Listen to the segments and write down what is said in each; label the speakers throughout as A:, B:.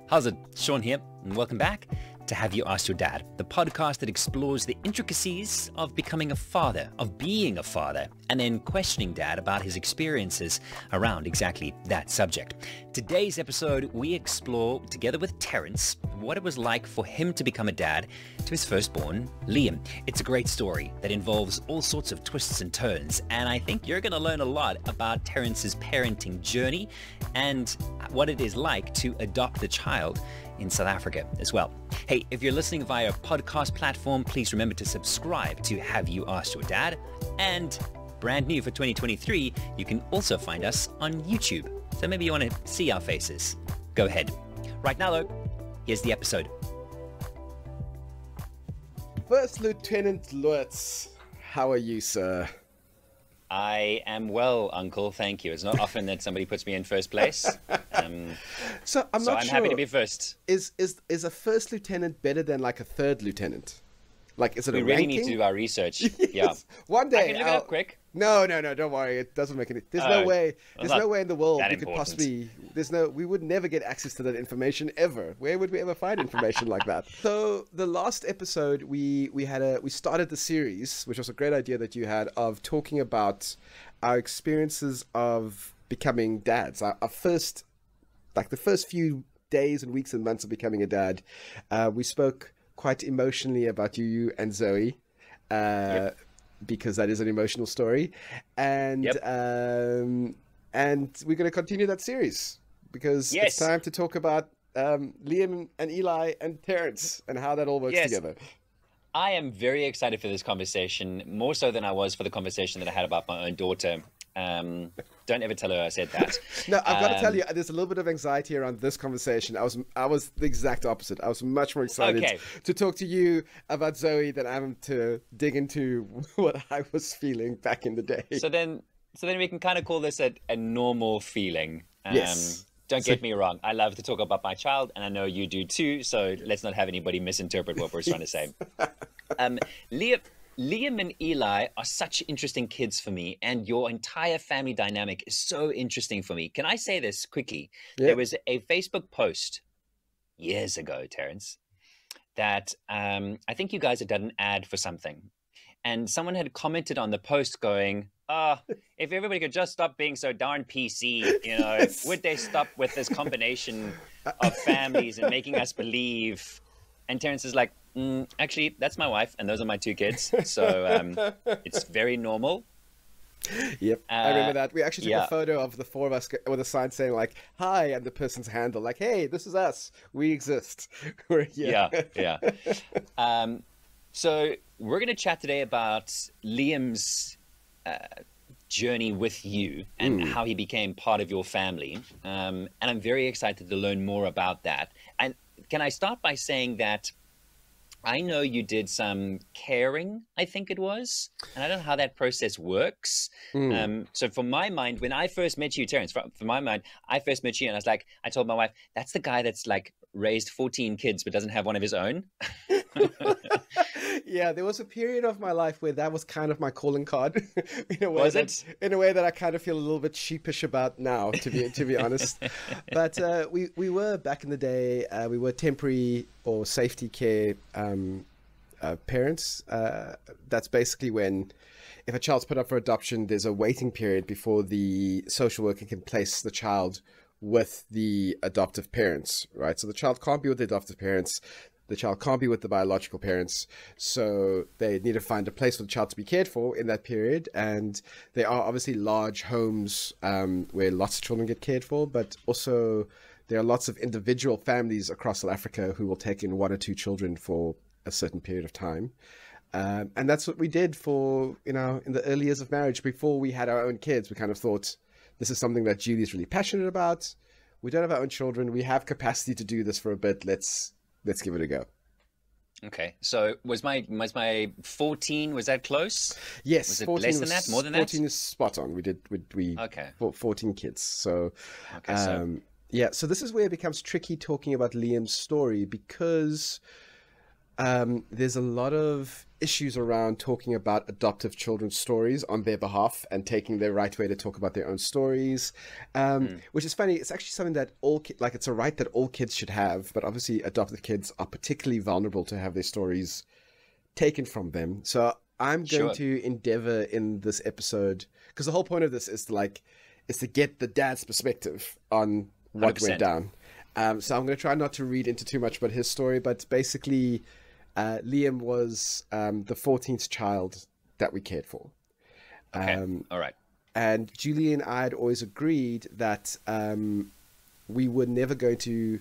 A: How's it? Sean here, and welcome back to Have You Asked Your Dad, the podcast that explores the intricacies of becoming a father, of being a father, and then questioning Dad about his experiences around exactly that subject. Today's episode, we explore, together with Terence, what it was like for him to become a dad to his firstborn, Liam. It's a great story that involves all sorts of twists and turns, and I think you're going to learn a lot about Terence's parenting journey and what it is like to adopt a child in South Africa as well. Hey, if you're listening via a podcast platform, please remember to subscribe to Have You Asked Your Dad? And brand new for 2023, you can also find us on YouTube. So maybe you want to see our faces. Go ahead. Right now, though, here's the episode.
B: First Lieutenant Lutz, how are you, sir?
A: I am well, Uncle. Thank you. It's not often that somebody puts me in first place.
B: So I'm not sure.
A: Happy to be first.
B: Is a first lieutenant better than like a third lieutenant? Like, is it
A: we
B: a
A: really
B: ranking?
A: need to do our research.
B: Yes.
A: Yeah.
B: One day.
A: I can look it up quick.
B: No, don't worry. It doesn't make any. There's no way. There's no way in the world we could possibly. We would never get access to that information ever. Where would we ever find information like that? So the last episode, we started the series, which was a great idea that you had, of talking about our experiences of becoming dads. Our first, like the first few days and weeks and months of becoming a dad. We spoke quite emotionally about you and Zoe.
A: Yep.
B: Because that is an emotional story, and
A: Yep.
B: And we're going to continue that series because
A: Yes.
B: it's time to talk about Liam and Eli and Terence and how that all works together.
A: I am very excited for this conversation, more so than I was for the conversation that I had about my own daughter. Don't ever tell her I said that.
B: No, I've got to tell you, there's a little bit of anxiety around this conversation. I was the exact opposite. I was much more excited to talk to you about Zoe than I am to dig into what I was feeling back in the day.
A: So then we can kind of call this a normal feeling.
B: Yes.
A: Don't get me wrong. I love to talk about my child, and I know you do too. So let's not have anybody misinterpret what we're trying to say. Liam and Eli are such interesting kids for me, and your entire family dynamic is so interesting for me. Can I say this quickly?
B: Yep.
A: There was a Facebook post years ago, Terence, that I think you guys had done an ad for something, and someone had commented on the post going, if everybody could just stop being so darn PC,
B: Yes.
A: would they stop with this combination of families and making us believe? And Terence is like, actually, that's my wife, and those are my two kids. So it's very normal.
B: Yep, I remember that. We actually took
A: yeah.
B: a photo of the four of us with a sign saying like, hi, and the person's handle, like, hey, this is us. We exist. We're here.
A: Yeah. So we're going to chat today about Liam's journey with you and how he became part of your family. And I'm very excited to learn more about that. And can I start by saying that I know you did some caring, I think it was, and I don't know how that process works. So for my mind, when I first met you, Terence, for my mind, I first met you and I told my wife, that's the guy that's like raised 14 kids but doesn't have one of his own.
B: Yeah, there was a period of my life where that was kind of my calling card. In a way that I kind of feel a little bit sheepish about now, to be honest. But we were back in the day. We were temporary or safety care parents. That's basically when, if a child's put up for adoption, there's a waiting period before the social worker can place the child with the adoptive parents, right? So the child can't be with the adoptive parents. The child can't be with the biological parents, so they need to find a place for the child to be cared for in that period. And there are obviously large homes where lots of children get cared for, but also there are lots of individual families across South Africa who will take in one or two children for a certain period of time. And that's what we did for, in the early years of marriage, before we had our own kids. We kind of thought, this is something that Julie's really passionate about. We don't have our own children. We have capacity to do this for a bit. Let's give it a go.
A: Okay, so was my 14? Was that close?
B: Yes,
A: was it less than that? More than
B: 14
A: that?
B: is spot on. We 14 kids. So yeah. So this is where it becomes tricky talking about Liam's story, because there's a lot of issues around talking about adoptive children's stories on their behalf and taking their right way to talk about their own stories, which is funny. It's actually something that it's a right that all kids should have, but obviously adoptive kids are particularly vulnerable to have their stories taken from them. So I'm going to endeavor in this episode, because the whole point of this is to get the dad's perspective on what
A: 100%.
B: went down. So I'm going to try not to read into too much about his story, but basically, Liam was the 14th child that we cared for.
A: Okay. All right.
B: And Julie and I had always agreed that we were never going to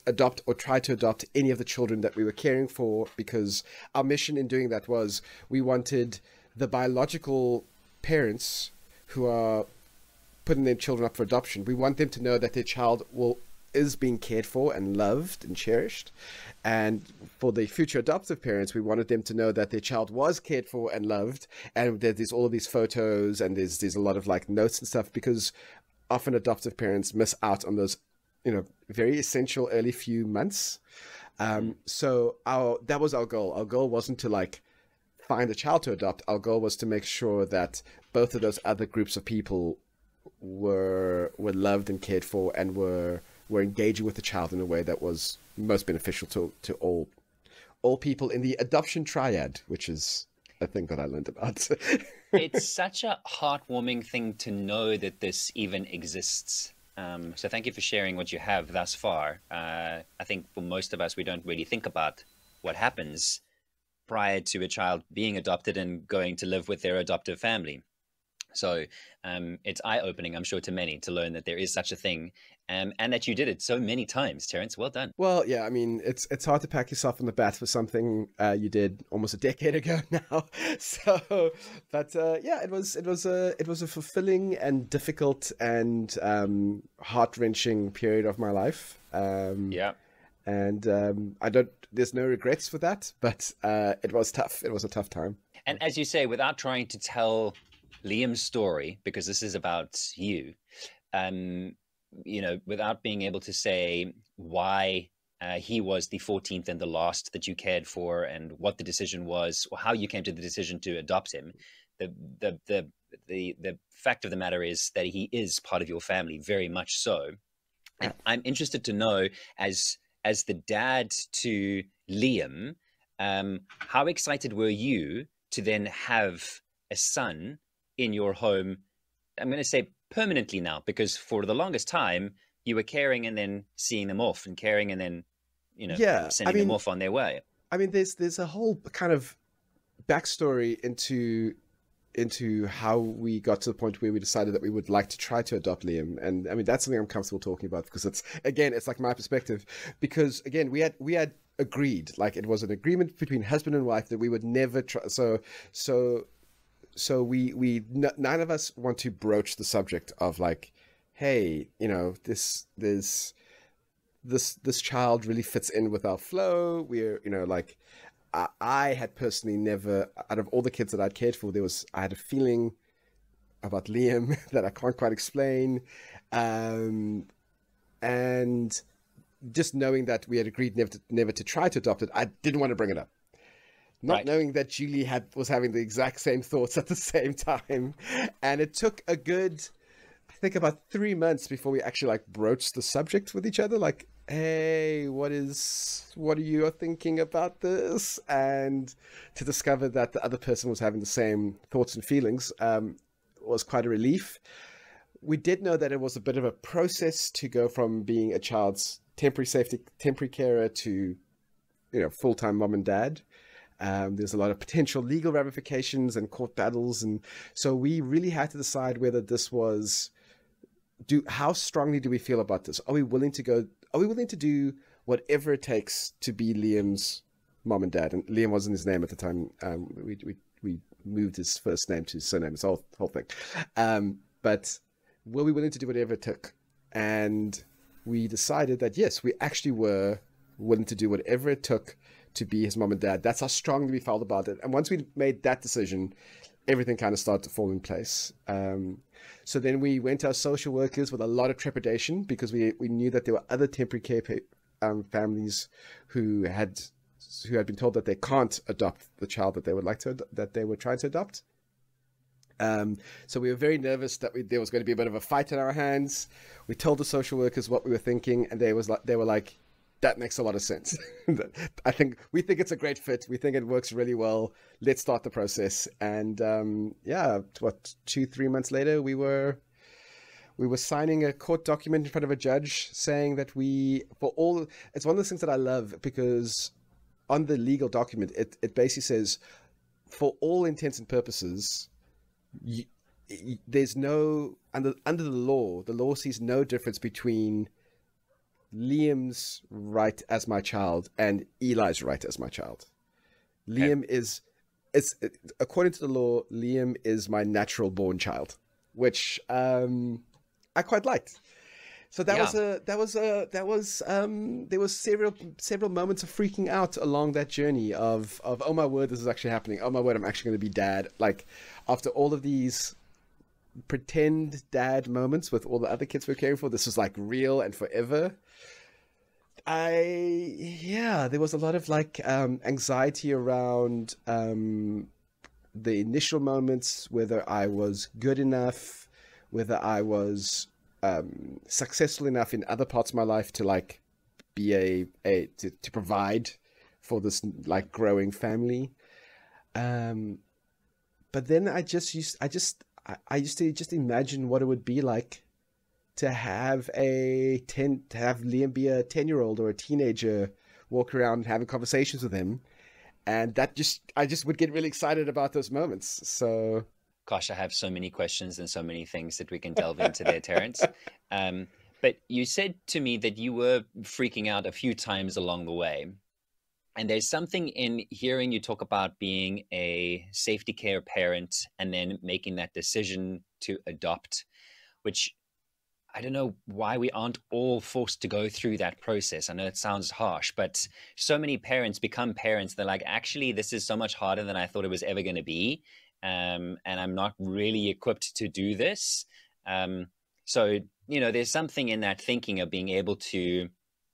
B: adopt or try to adopt any of the children that we were caring for, because our mission in doing that was we wanted the biological parents who are putting their children up for adoption, we want them to know that their child is being cared for and loved and cherished. And for the future adoptive parents, we wanted them to know that their child was cared for and loved, and that there's all of these photos and there's a lot of like notes and stuff, because often adoptive parents miss out on those, very essential early few months. So that was our goal. Our goal wasn't to like find a child to adopt. Our goal was to make sure that both of those other groups of people were loved and cared for, and were engaging with the child in a way that was most beneficial to all people in the adoption triad, which is a thing that I learned about.
A: It's such a heartwarming thing to know that this even exists. So thank you for sharing what you have thus far. I think for most of us, we don't really think about what happens prior to a child being adopted and going to live with their adoptive family. So it's eye-opening, I'm sure, to many to learn that there is such a thing, and that you did it so many times, Terence. Well done.
B: Well, yeah, I mean, it's hard to pat yourself on the back for something you did almost a decade ago now. So, but yeah, it was a fulfilling and difficult and heart-wrenching period of my life.
A: Yeah.
B: And there's no regrets for that, but it was tough. It was a tough time.
A: And as you say, without trying to tell Liam's story, because this is about you, without being able to say why he was the 14th and the last that you cared for, and what the decision was, or how you came to the decision to adopt him. The fact of the matter is that he is part of your family, very much so. And I'm interested to know, as the dad to Liam, how excited were you to then have a son in your home? I'm going to say permanently now, because for the longest time you were caring and then seeing them off, and caring and then sending them off on their way. I mean,
B: there's a whole kind of backstory into how we got to the point where we decided that we would like to try to adopt Liam. And I mean, that's something I'm comfortable talking about, because it's like my perspective, because again, we had agreed, like it was an agreement between husband and wife that we would never try. So we none of us want to broach the subject of like, hey, this child really fits in with our flow. We're, I had personally never, out of all the kids that I'd cared for, I had a feeling about Liam that I can't quite explain. And just knowing that we had agreed never to try to adopt it, I didn't want to bring it up. Not knowing that Julie was having the exact same thoughts at the same time. And it took a good, I think, about 3 months before we actually like broached the subject with each other. Like, hey, what are you thinking about this? And to discover that the other person was having the same thoughts and feelings was quite a relief. We did know that it was a bit of a process to go from being a child's temporary carer to, full-time mom and dad. There's a lot of potential legal ramifications and court battles. And so we really had to decide whether this was, how strongly do we feel about this? Are we willing to do whatever it takes to be Liam's mom and dad? And Liam wasn't his name at the time. We moved his first name to his surname, it's whole thing. But were we willing to do whatever it took? And we decided that yes, we actually were willing to do whatever it took to be his mom and dad. That's how strongly we felt about it. And once we made that decision, everything kind of started to fall in place. So then we went to our social workers with a lot of trepidation, because we knew that there were other temporary care families who had who had been told that they can't adopt the child that they would like to that they were trying to adopt. So we were very nervous that there was going to be a bit of a fight in our hands. We told the social workers what we were thinking, and they were like, that makes a lot of sense. We think it's a great fit. We think it works really well. Let's start the process. And 2-3 months later, we were signing a court document in front of a judge saying that it's one of those things that I love, because on the legal document, it basically says, for all intents and purposes, there's no, under the law sees no difference between Liam's right as my child and Eli's right as my child. Liam according to the law, Liam is my natural born child, which I quite liked. So there was several moments of freaking out along that journey of oh my word, this is actually happening. Oh my word, I'm actually going to be dad. Like, after all of these pretend dad moments with all the other kids we're caring for, this was like real and forever. There was a lot of like anxiety around the initial moments, whether I was good enough, whether I was successful enough in other parts of my life to like be to provide for this like growing family. But then I used to just imagine what it would be like to have Liam be a 10-year-old or a teenager, walk around having conversations with him, and I just would get really excited about those moments. So,
A: gosh, I have so many questions and so many things that we can delve into there, Terence. But you said to me that you were freaking out a few times along the way. And there's something in hearing you talk about being a safety care parent and then making that decision to adopt, which I don't know why we aren't all forced to go through that process. I know it sounds harsh, but so many parents become parents. They're like, actually, this is so much harder than I thought it was ever going to be. And I'm not really equipped to do this. So, there's something in that thinking of being able to,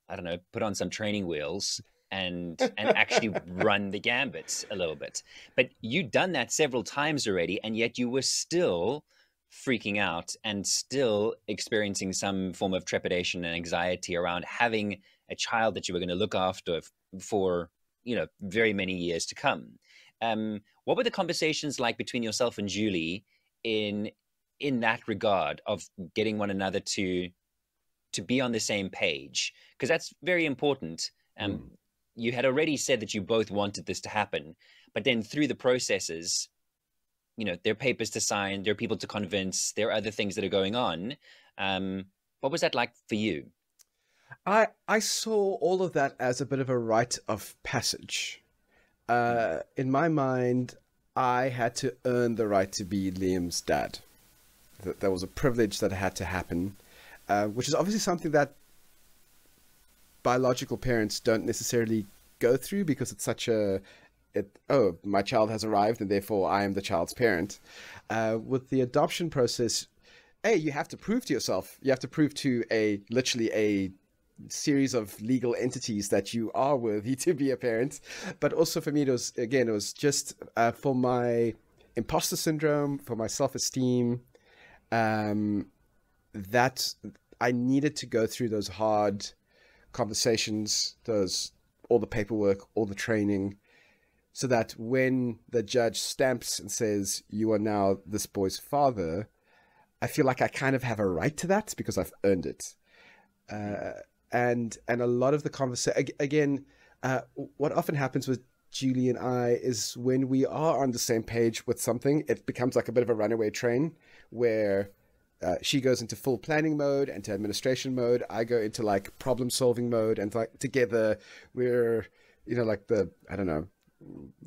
A: I don't know, put on some training wheels and actually run the gambit a little bit. But you'd done that several times already, and yet you were still freaking out and still experiencing some form of trepidation and anxiety around having a child that you were going to look after for, very many years to come. What were the conversations like between yourself and Julie in that regard of getting one another to be on the same page? Because that's very important. You had already said that you both wanted this to happen, but then through the processes, there are papers to sign, there are people to convince, there are other things that are going on. What was that like for you?
B: I saw all of that as a bit of a rite of passage. In my mind, I had to earn the right to be Liam's dad. That was a privilege that had to happen, which is obviously something that biological parents don't necessarily go through, because it's such my child has arrived and therefore I am the child's parent. With the adoption process, you have to prove to yourself, you have to prove to literally a series of legal entities that you are worthy to be a parent. But also for me, it was just for my imposter syndrome, for my self-esteem, that I needed to go through those hard conversations, all the paperwork, all the training, so that when the judge stamps and says, you are now this boy's father, I feel like I kind of have a right to that because I've earned it. And a lot of the conversation, again, what often happens with Julie and I is when we are on the same page with something, it becomes like a bit of a runaway train where she goes into full planning mode and to administration mode. I go into like problem solving mode, and like together we're, like I don't know,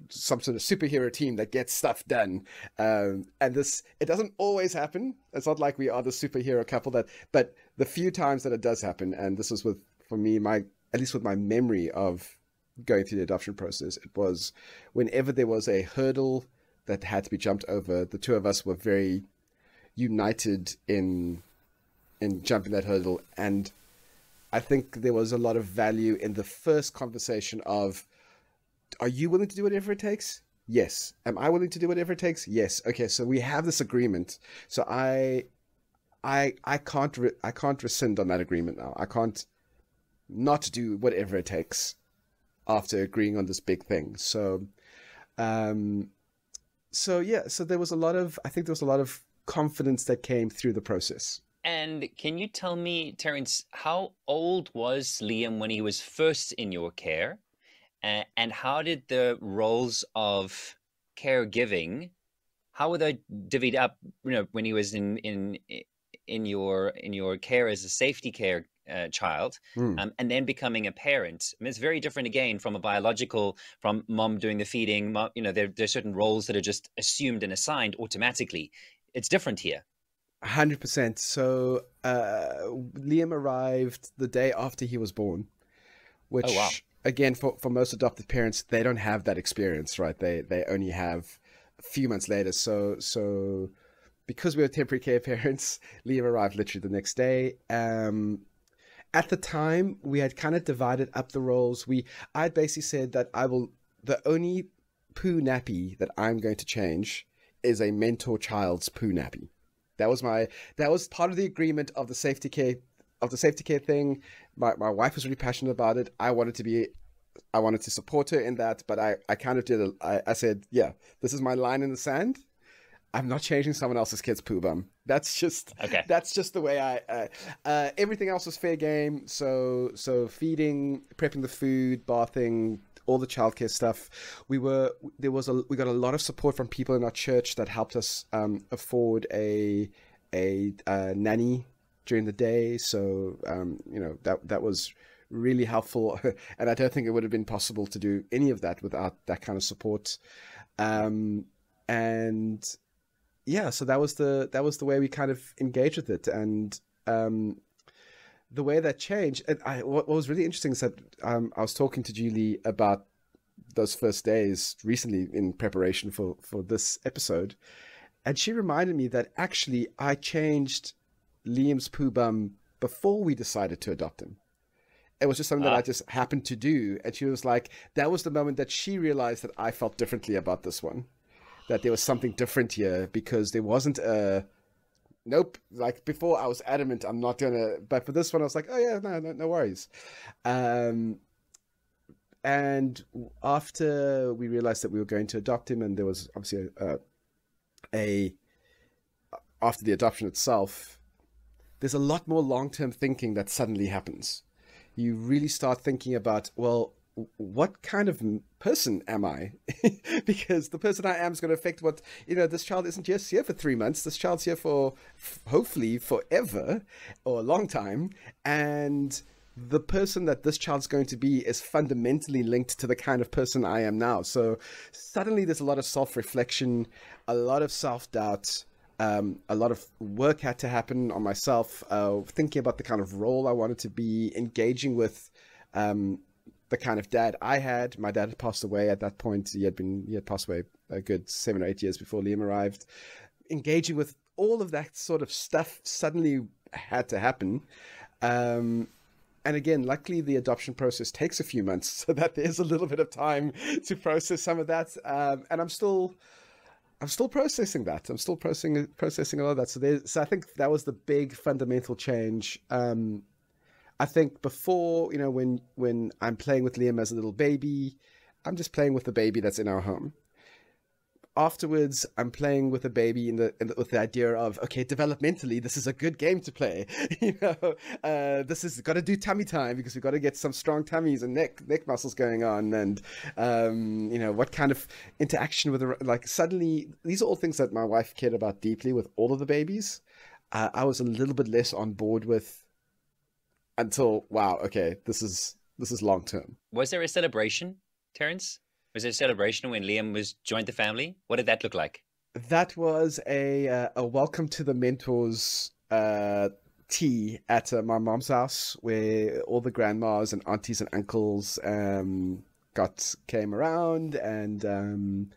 B: some sort of superhero team that gets stuff done. And it doesn't always happen. It's not like we are the superhero couple but the few times that it does happen, and this was for me, at least with my memory of going through the adoption process, it was whenever there was a hurdle that had to be jumped over, the two of us were very united in jumping that hurdle. And I think there was a lot of value in the first conversation of, Are you willing to do whatever it takes? Yes. Am I willing to do whatever it takes? Yes. Okay, so we have this agreement. So I can't rescind on that agreement now. I can't not do whatever it takes after agreeing on this big thing. Um, so yeah, so I think there was a lot of confidence that came through the process.
A: And can you tell me, Terence, how old was Liam when he was first in your care? And how did the roles of caregiving, how were they divvied up, when he was in your care as a safety care child,
B: Mm.
A: and then becoming a parent? I mean, it's very different again from a biological, from mom doing the feeding. Mom, there's certain roles that are just assumed and assigned automatically. It's different here.
B: 100%. So Liam arrived the day after he was born,
A: Oh, wow.
B: which again, for most adoptive parents, they don't have that experience, right? They only have a few months later. So because we were temporary care parents, Liam arrived literally the next day. At the time, we had kind of divided up the roles. I'd basically said that the only poo nappy that I'm going to change is a mentor child's poo nappy. That was part of the agreement of the safety care thing. My wife was really passionate about it. I wanted to support her in that, but I kind of did. I said, yeah, this is my line in the sand. I'm not changing someone else's kid's poo bum. That's just
A: Okay.
B: that's just the way everything else was fair game. So feeding, prepping the food, bathing, all the childcare stuff. We got a lot of support from people in our church that helped us afford a nanny during the day. So that was really helpful, and I don't think it would have been possible to do any of that without that kind of support. And yeah, so that was the way we kind of engaged with it, and the way that changed. And what was really interesting is that I was talking to Julie about those first days recently in preparation for this episode, and she reminded me that actually I changed Liam's poo bum before we decided to adopt him. It was just something that I just happened to do, and she was like, that was the moment that she realized that I felt differently about this one. That there was something different here, because there wasn't nope. Like before, I was adamant I'm not gonna, but for this one, I was like, oh yeah, no worries. And after we realized that we were going to adopt him, and there was obviously after the adoption itself, there's a lot more long-term thinking that suddenly happens. You really start thinking about, well, what kind of person am I? Because the person I am is going to affect what, this child isn't just here for 3 months. This child's here for hopefully forever or a long time. And the person that this child's going to be is fundamentally linked to the kind of person I am now. So suddenly there's a lot of self-reflection, a lot of self-doubt. A lot of work had to happen on myself, thinking about the kind of role I wanted to be, engaging with the kind of dad I had. My dad had passed away at that point. He had passed away a good 7 or 8 years before Liam arrived. Engaging with all of that sort of stuff suddenly had to happen. And again, luckily the adoption process takes a few months, so that there's a little bit of time to process some of that. And I'm still processing that. I'm still processing all of that. So I think that was the big fundamental change. I think before, when I'm playing with Liam as a little baby, I'm just playing with the baby that's in our home. Afterwards, I'm playing with a baby with the idea of, okay, developmentally, this is a good game to play. This is got to do tummy time, because we've got to get some strong tummies and neck muscles going on. And, what kind of interaction with suddenly, these are all things that my wife cared about deeply with all of the babies. I was a little bit less on board with, until, wow, okay, this is long term.
A: Was there a celebration, Terence? Was there a celebration when Liam joined the family? What did that look like?
B: That was a welcome to the mentors tea at my mom's house, where all the grandmas and aunties and uncles came around, and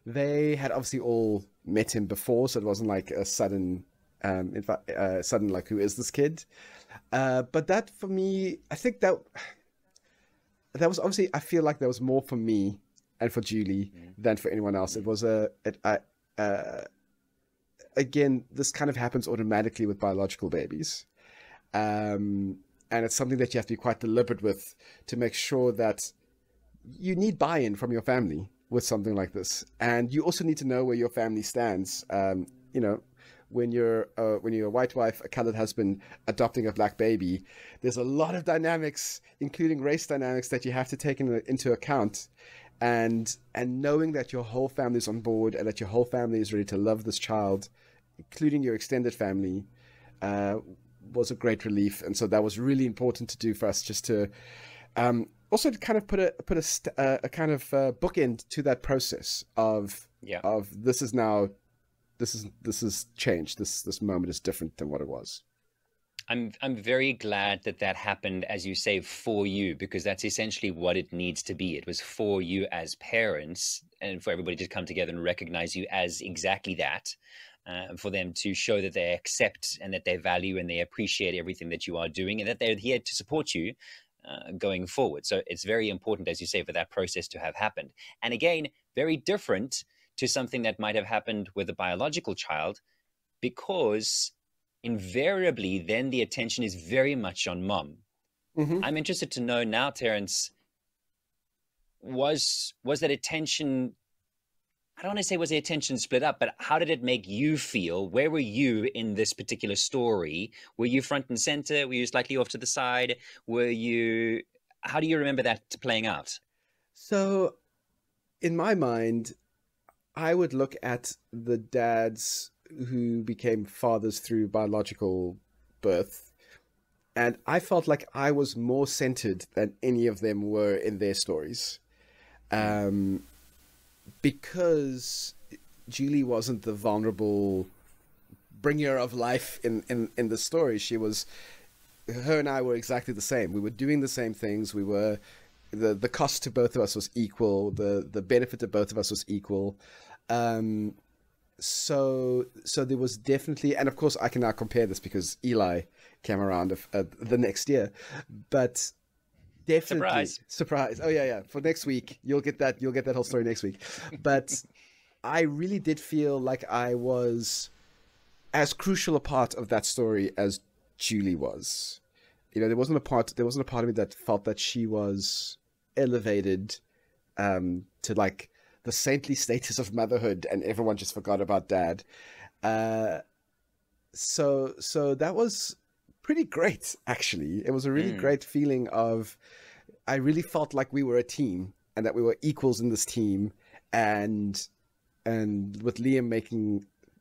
B: they had obviously all met him before, so it wasn't like a sudden like, who is this kid? But that, for me, I think that was obviously, I feel like that was more for me and for Julie
A: Mm.
B: than for anyone else. It was again, this kind of happens automatically with biological babies. And it's something that you have to be quite deliberate with to make sure that you need buy-in from your family with something like this. And you also need to know where your family stands. You know, when you're a white wife, a colored husband adopting a black baby, there's a lot of dynamics, including race dynamics, that you have to take into account. And knowing that your whole family is on board and that your whole family is ready to love this child, including your extended family, was a great relief. And so that was really important to do for us, just to also to kind of put a kind of bookend to that process of this is changed. This moment is different than what it was.
A: I'm very glad that happened, as you say, for you, because that's essentially what it needs to be. It was for you as parents, and for everybody to come together and recognize you as exactly that, for them to show that they accept and that they value and they appreciate everything that you are doing, and that they're here to support you going forward. So it's very important, as you say, for that process to have happened. And again, very different to something that might have happened with a biological child, because invariably then the attention is very much on mom.
B: Mm-hmm.
A: I'm interested to know now, Terence, was that attention, I don't want to say was the attention split up, but how did it make you feel? Where were you in this particular story? Were you front and center? Were you slightly off to the side? How do you remember that playing out?
B: So in my mind, I would look at the dads who became fathers through biological birth, and I felt like I was more centered than any of them were in their stories, because Julie wasn't the vulnerable bringer of life in the story. Her and I were exactly the same. We were doing the same things. We were, the cost to both of us was equal. The benefit to both of us was equal. So there was definitely, and of course I can now compare this because Eli came around the next year, but definitely surprise. Oh yeah. For next week, you'll get that whole story next week. But I really did feel like I was as crucial a part of that story as Julie was. You know, there wasn't a part of me that felt that she was elevated to like the saintly status of motherhood, and everyone just forgot about dad. So that was pretty great, actually. It was a really great feeling of, I really felt like we were a team and that we were equals in this team, and with Liam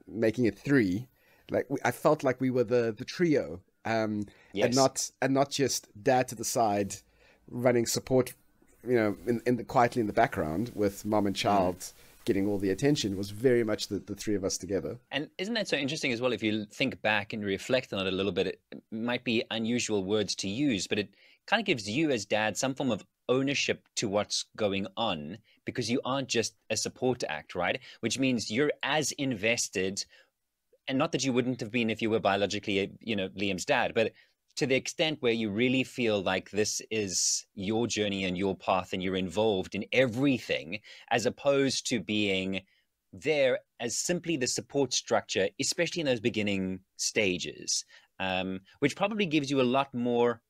B: making it three, like I felt like we were the trio, and not just dad to the side running support, you know, quietly in the background with mom and child getting all the attention. It was very much the three of us together.
A: And isn't that so interesting as well? If you think back and reflect on it a little bit, it might be unusual words to use, but it kind of gives you as dad some form of ownership to what's going on, because you aren't just a support act, right? Which means you're as invested, and not that you wouldn't have been if you were biologically, Liam's dad, but to the extent where you really feel like this is your journey and your path and you're involved in everything, as opposed to being there as simply the support structure, especially in those beginning stages, which probably gives you a lot more,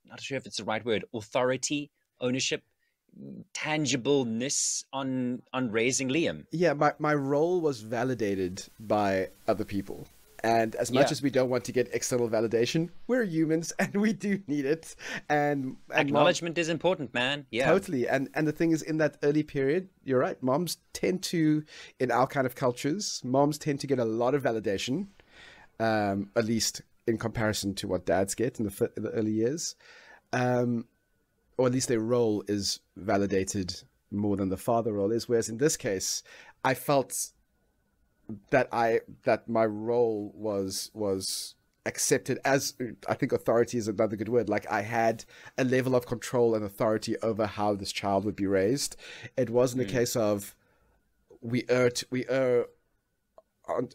A: not sure if it's the right word, authority, ownership, tangibleness on raising Liam.
B: Yeah, my role was validated by other people. And as much as we don't want to get external validation, we're humans and we do need it. And
A: acknowledgement is important, man. Yeah,
B: totally. And the thing is, in that early period, you're right. Moms tend to, in our kind of cultures, moms tend to get a lot of validation, at least in comparison to what dads get in the early years, or at least their role is validated more than the father role is. Whereas in this case, I felt that my role was accepted as, I think authority is another good word. Like I had a level of control and authority over how this child would be raised. It wasn't a case of we err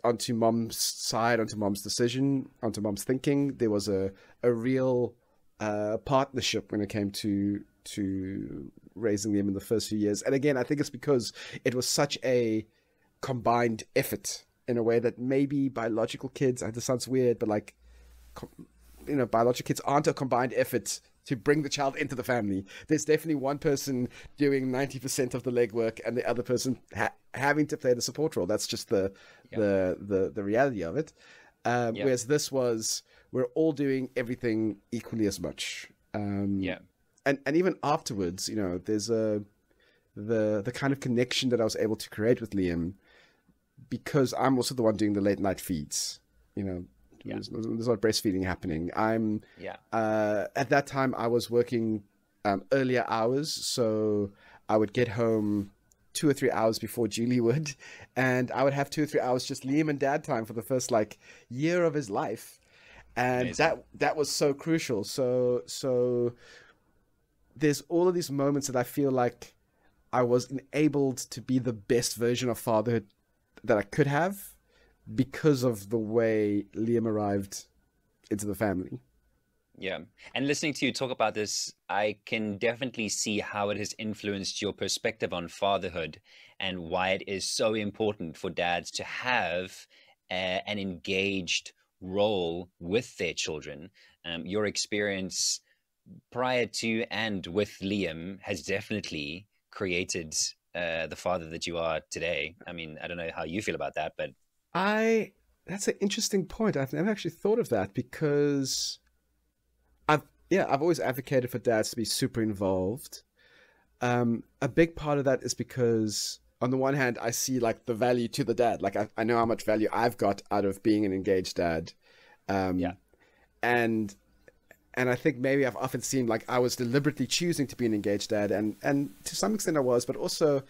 B: onto mom's side, onto mom's decision, onto mom's thinking. There was a real partnership when it came to raising them in the first few years. And again, I think it's because it was such a combined effort in a way that maybe biological kids, this sounds weird, but like, biological kids aren't a combined effort to bring the child into the family. There's definitely one person doing 90% of the legwork and the other person having to play the support role. That's just the reality of it. Whereas this was, we're all doing everything equally as much. And even afterwards, there's the kind of connection that I was able to create with Liam, because I'm also the one doing the late night feeds. There's a lot of breastfeeding happening. At that time I was working earlier hours, so I would get home 2 or 3 hours before Julie would, and I would have 2 or 3 hours just Liam and Dad time for the first year of his life, and amazing. that was so crucial. So there's all of these moments that I feel like I was enabled to be the best version of fatherhood that I could have, because of the way Liam arrived into the family.
A: Yeah. And listening to you talk about this, I can definitely see how it has influenced your perspective on fatherhood and why it is so important for dads to have an engaged role with their children. Your experience prior to and with Liam has definitely created the father that you are today. I mean, I don't know how you feel about that, but
B: that's an interesting point. I've never actually thought of that, because I've always advocated for dads to be super involved. A big part of that is because on the one hand, I see the value to the dad. I know how much value I've got out of being an engaged dad. And I think maybe I've often seen I was deliberately choosing to be an engaged dad, and to some extent I was, but also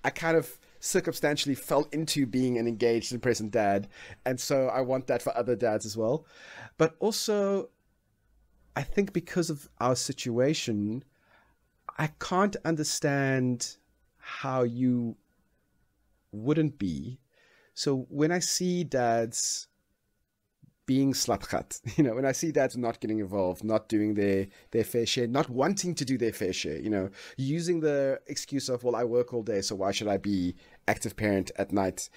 B: I kind of circumstantially fell into being an engaged and present dad, and so I want that for other dads as well. But also, I think because of our situation, I can't understand how you wouldn't be. So when I see dads being slapgat, when I see dads not getting involved, not doing their fair share, not wanting to do their fair share, using the excuse of, well, I work all day, so why should I be active parent at night?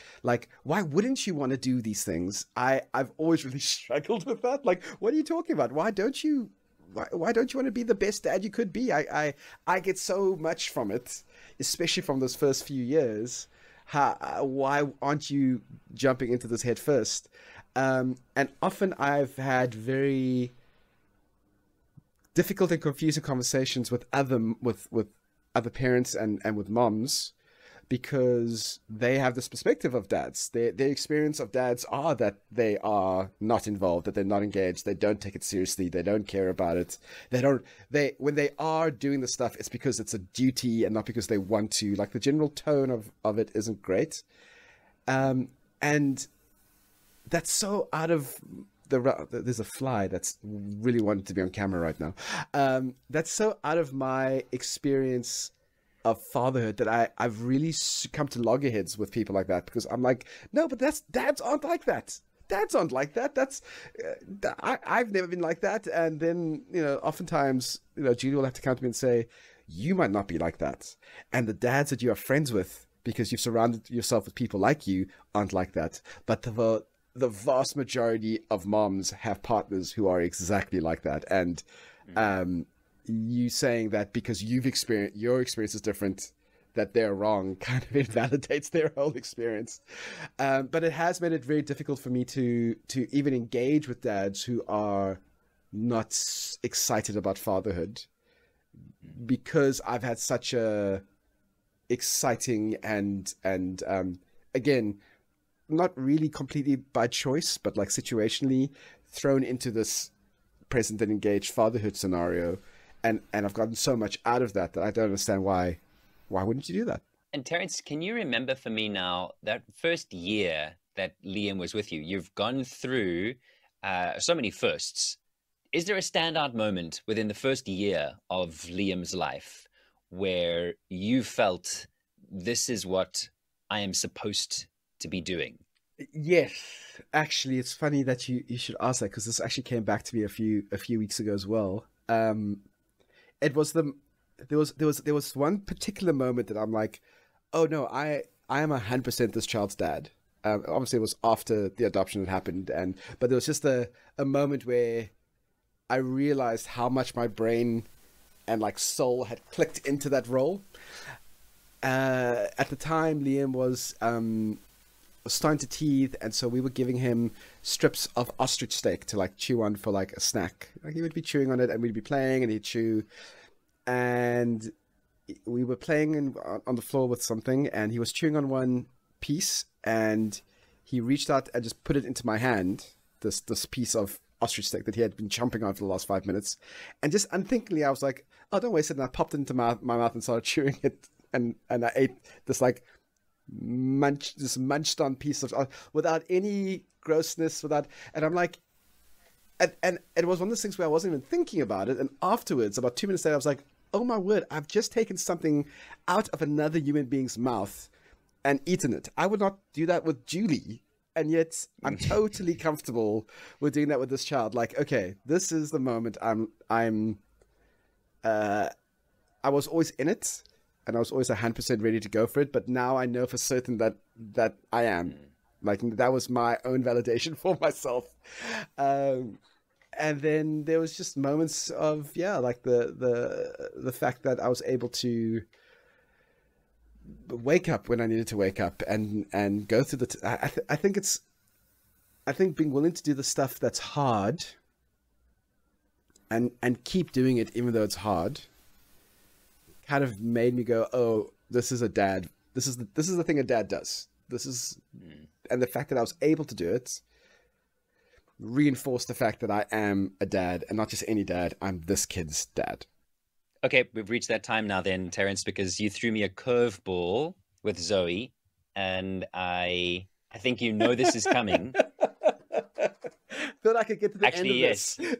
B: Why wouldn't you want to do these things? I've always really struggled with that. What are you talking about? Why don't you want to be the best dad you could be? I get so much from it, especially from those first few years. Why aren't you jumping into this head first? And often I've had very difficult and confusing conversations with other parents and with moms, because they have this perspective of dads. Their experience of dads are that they are not involved, that they're not engaged, they don't take it seriously, they don't care about it. When they are doing the stuff, it's because it's a duty and not because they want to. The general tone of it isn't great. And that's so out of there's a fly that's really wanted to be on camera right now. That's so out of my experience of fatherhood that I've really come to loggerheads with people like that, because I'm like, no, but dads aren't like that. Dads aren't like that. I've never been like that. And then, oftentimes, Julie will have to come to me and say, you might not be like that. And the dads that you are friends with, because you've surrounded yourself with people like you, aren't like that. But the vast majority of moms have partners who are exactly like that. And you saying that because your experience is different, that they're wrong, kind of invalidates their whole experience. But it has made it very difficult for me to even engage with dads who are not excited about fatherhood, because I've had such a exciting and again, not really completely by choice, but situationally thrown into this present and engaged fatherhood scenario. And I've gotten so much out of that I don't understand why wouldn't you do that?
A: And Terence, can you remember for me now, that first year that Liam was with you, you've gone through so many firsts. Is there a standout moment within the first year of Liam's life where you felt this is what I am supposed to be doing?
B: Yes, actually, it's funny that you should ask that, because this actually came back to me a few weeks ago as well. It was there was one particular moment that I'm like, oh no, I am 100% this child's dad. Obviously, it was after the adoption had happened, but there was just a moment where I realized how much my brain and like soul had clicked into that role. At the time, Liam was starting to teeth, and so we were giving him strips of ostrich steak to like chew on for like a snack. Like he would be chewing on it, and we'd be playing, and he'd chew. And we were playing on the floor with something, and he was chewing on one piece, and he reached out and just put it into my hand. This piece of ostrich steak that he had been chomping on for the last 5 minutes, and just unthinkingly, I was like, "Oh, don't waste it!" And I popped it into my mouth and started chewing it, and I ate this like munched on piece of without any grossness, and I'm like, and it was one of those things where I wasn't even thinking about it, and afterwards, about 2 minutes later, I was like, oh my word, I've just taken something out of another human being's mouth and eaten it. I would not do that with Julie, and yet I'm totally comfortable with doing that with this child. Like, okay, this is the moment I was always in it, and I was always 100% ready to go for it, but now I know for certain that I am. Like, that was my own validation for myself. And then there was just moments of, like the fact that I was able to wake up when I needed to wake up and go through I think being willing to do the stuff that's hard and keep doing it even though it's hard kind of made me go, oh, this is a dad. This is the thing a dad does. And the fact that I was able to do it reinforced the fact that I am a dad, and not just any dad. I'm this kid's dad.
A: Okay, we've reached that time now then, Terence, because you threw me a curveball with Zoe, and I think you know this is coming.
B: Thought I could get to the end of
A: yes.
B: this.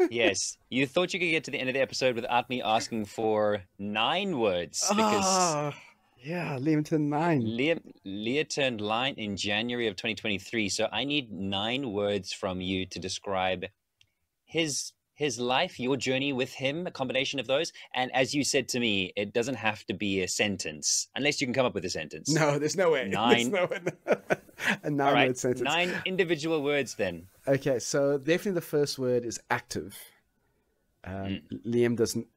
A: Yes. You thought you could get to the end of the episode without me asking for 9 words, because
B: yeah, Liam turned 9.
A: Leah turned 9 in January of 2023, so I need 9 words from you to describe his life, your journey with him, a combination of those. And as you said to me, it doesn't have to be a sentence, unless you can come up with a sentence.
B: No, there's no way.
A: 9.
B: There's no way. A 9-word sentence.
A: 9 individual words then.
B: Okay, so definitely the first word is active. Liam doesn't,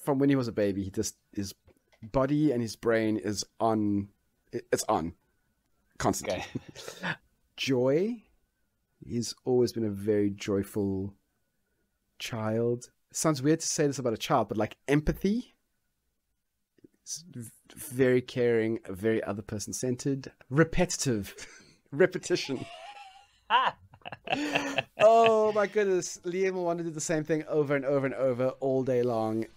B: from when he was a baby, he just, his body and his brain is on, it's on constantly. Okay. Joy, he's always been a very joyful child. It sounds weird to say this about a child, but like empathy, it's very caring, very other person centered, repetition. Oh my goodness, Liam will want to do the same thing over and over and over all day long,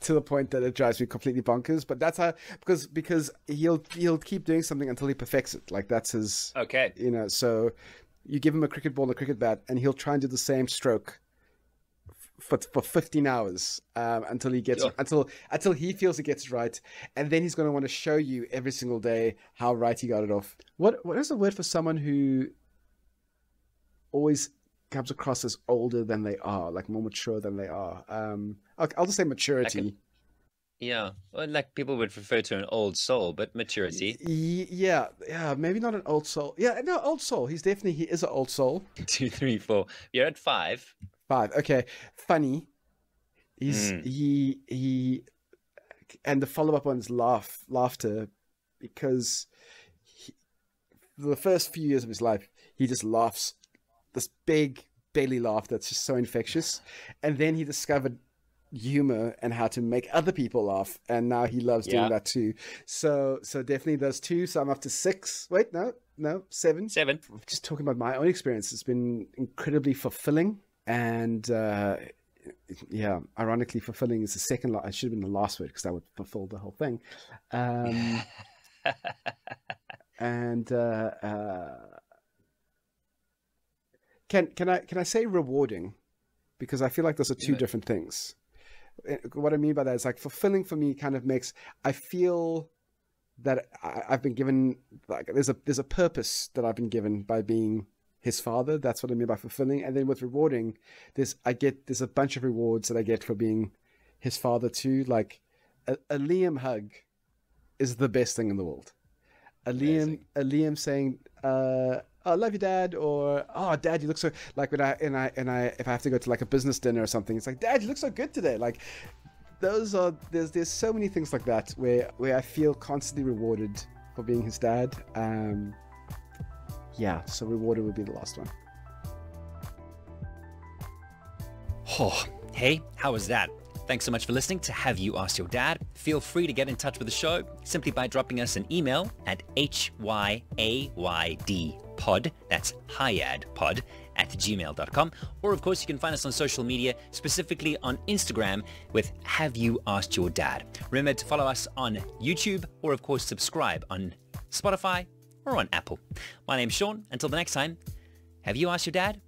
B: to the point that it drives me completely bonkers. But that's how, because he'll keep doing something until he perfects it. Like, that's his,
A: okay,
B: so you give him a cricket ball and a cricket bat, and he'll try and do the same stroke for 15 hours until he gets until he feels he gets it right, and then he's going to want to show you every single day how right he got it off. What is the word for someone who always comes across as older than they are, like more mature than they are? I'll just say maturity.
A: Well, like people would refer to an old soul, but maturity.
B: Yeah, maybe not an old soul. Yeah, no, old soul. He is an old soul.
A: 2, 3, 4. You're at 5.
B: 5. Okay. Funny. He and the follow-up on is laughter, because for the first few years of his life, he just laughs, this big belly laugh that's just so infectious. And then he discovered humor and how to make other people laugh, and now he loves doing that too. So definitely those 2. So I'm up to 6. Wait, no, 7. Just talking about my own experience, it's been incredibly fulfilling. And ironically, fulfilling is the second. It should have been the last word, because that would fulfill the whole thing. And can I say rewarding? Because I feel like those are 2 different things. What I mean by that is, like, fulfilling for me kind of makes, I feel that I've been given, like, there's a purpose that I've been given by being his father. That's what I mean by fulfilling. And then with rewarding, there's a bunch of rewards that I get for being his father too. Like a Liam hug is the best thing in the world.
C: Amazing.
B: A Liam saying, "I love you, Dad," or "Oh, Dad, you look so," like when I if I have to go to like a business dinner or something, it's like, "Dad, you look so good today." Like there's so many things like that where I feel constantly rewarded for being his dad. Yeah, so rewarded would be the last one.
A: Oh, hey, how was that? Thanks so much for listening to Have You Asked Your Dad. Feel free to get in touch with the show simply by dropping us an email at hyaydpod, that's hyadpod, @gmail.com. Or of course you can find us on social media, specifically on Instagram with Have You Asked Your Dad. Remember to follow us on YouTube or of course subscribe on Spotify or on Apple. My name's Sean. Until the next time, have you asked your dad?